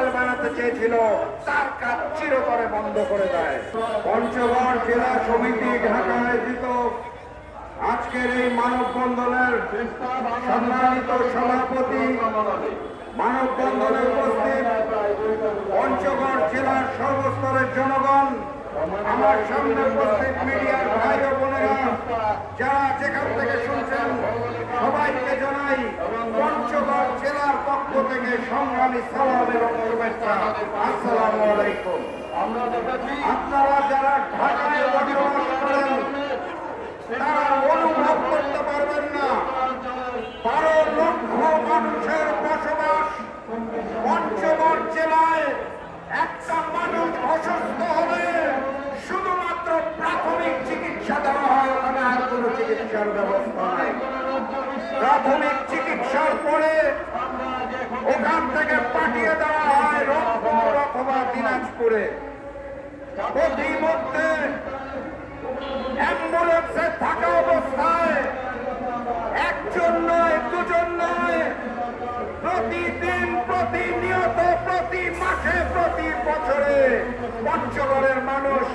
হাসপাতাল বানাতে চেয়েছিল তার কাজ চিরতরে বন্ধ করে দেয়। পঞ্চগড় জেলা সমিতি ঢাকা আয়োজিত আজকের এই মানববন্ধনের সম্মানিত সভাপতি, মানববন্ধনে উপস্থিত পঞ্চগড় জেলার সর্বস্তরের জনগণ, আমার সামনে উপস্থিত মিডিয়ার ভাই ও বোনেরা, যারা যেখান থেকে শুনছেন সবাইকে জানাই পঞ্চগড় জেলার পক্ষ থেকে সংগ্রামী সালাম এবং শুভেচ্ছা। আসসালামু আলাইকুম। আপনারা যারা ঢাকায় বসবাস করেন তারা অনুভব করতে পারবেন না 12 লক্ষ মানুষের বসবাস পঞ্চগড় জেলায়। একটা মানুষ অসুস্থ হলে শুধুমাত্র প্রাথমিক চিকিৎসা দেওয়া হয়, ওখানে আর কোনো চিকিৎসার ব্যবস্থা নাই। প্রাথমিক চিকিৎসার পরে ওখান থেকে পাঠিয়ে দেওয়া হয় রংপুর অথবা দিনাজপুরে। প্রতিমধ্যে অ্যাম্বুলেন্সে থাকা অবস্থায় একজন নয়, দুজন নয়, প্রতিদিন, প্রতিনিয়ত, প্রতি মাসে, প্রতি বছরে পঞ্চগড়ের মানুষ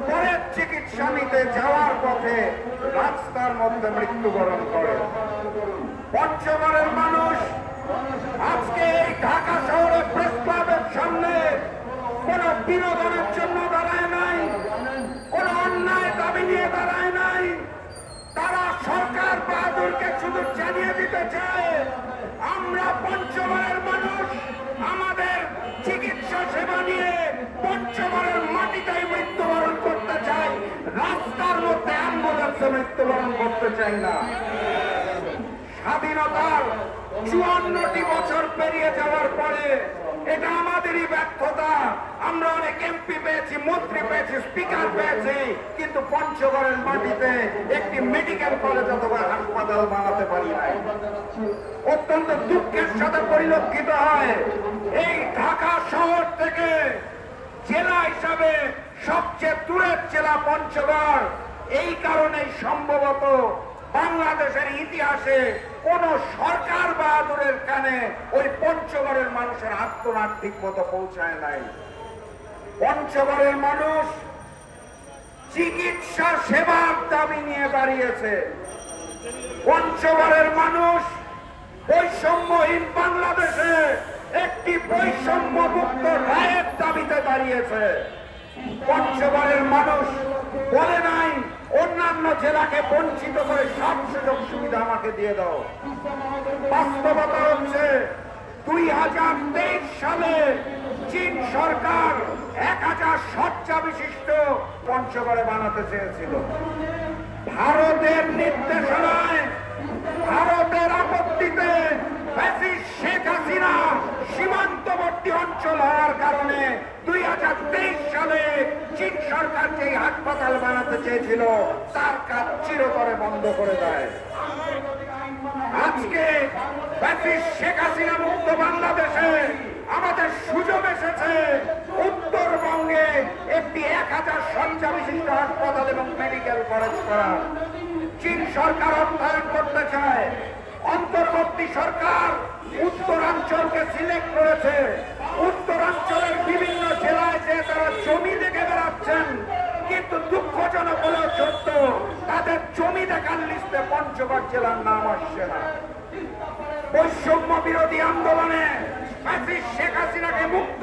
পরের চিকিৎসা নিতে যাওয়ার পথে রাস্তার মধ্যে মৃত্যুবরণ করে। পঞ্চগড়ের মানুষ আজকে এই ঢাকা শহরে প্রেস ক্লাবের সামনে কোন বিনোদনের জন্য দাঁড়ায় নাই, কোন অন্যায় দাবি নিয়ে দাঁড়ায় নাই। তারা সরকার বাহাদুরকে শুধু জানিয়ে দিতে চায় আমরা পঞ্চগড়ের মানুষ আমাদের চিকিৎসা সেবা নিয়ে পঞ্চগড়ের মাটিতেই মৃত্যুবরণ করতে চাই, রাস্তার মধ্যে অ্যাম্বুলেন্সে মৃত্যুবরণ করতে চাই না। স্বাধীনতার 54টি বছর পেরিয়ে যাওয়ার পরে এটা আমাদেরই ব্যর্থতা। আমরা অনেক এমপি পেয়েছি, মন্ত্রী পেয়েছি, স্পিকার পেয়েছি, কিন্তু পঞ্চগড়ের মাটিতে একটি মেডিকেল কলেজ অথবা হাসপাতাল বানাতে পারি নাই। অত্যন্ত দুঃখের সাথে পরিলক্ষিত হয় এই ঢাকা শহর থেকে জেলা হিসাবে সবচেয়ে দূরের জেলা পঞ্চগড়। এই কারণেই সম্ভবত বাংলাদেশের ইতিহাসে কোন সরকার বাহাদুরের কানে ওই পঞ্চগড়ের মানুষের আত্মনাদ ঠিক মতো পৌঁছায় নাই। পঞ্চগড়ের মানুষ চিকিৎসা সেবার দাবি নিয়ে দাঁড়িয়েছে। পঞ্চগড়ের মানুষ বৈষম্যহীন বাংলাদেশে একটি বৈষম্য মুক্ত রায়ের দাবিতে দাঁড়িয়েছে। পঞ্চগড়ের মানুষ বলে নাই অন্যান্য জেলাকে বঞ্চিত করে সব সুযোগ সুবিধা আমাকে দিয়ে দাও। বাস্তবতা হচ্ছে 2023 সালে চীন সরকার 1000 শয্যা বিশিষ্ট পঞ্চগড়ে বানাতে চেয়েছিল। ভারতের নির্দেশনায়, ভারতের আপত্তিতে শেখ হাসিনা সীমান্তবর্তী অঞ্চল হওয়ার কারণে 2023 সালে চীন সরকার যে হাসপাতাল বানাতে চেয়েছিল তার কাজ চিরতরে বন্ধ করে দেয়। আজকে শেখ হাসিনা মুক্ত বাংলাদেশে আমাদের সুযোগ এসেছে উত্তরবঙ্গে একটি 1000 শয্যা বিশিষ্ট হাসপাতাল এবং মেডিকেল কলেজ করা। চীন সরকার অর্থায়ন করতে চায়। অন্তর্বর্তী সরকার উত্তরাঞ্চলকে সিলেক্ট করেছে। উত্তরাঞ্চলের বিভিন্ন জেলায় যে তারা জমি দেখে বেড়াচ্ছেন, কিন্তু দুঃখজনক হলেও সত্য তাদের জমি দেখার লিস্টে পঞ্চগড় জেলার নাম আসছে না। বৈষম্য বিরোধী আন্দোলনে শেখ হাসিনাকে মুক্ত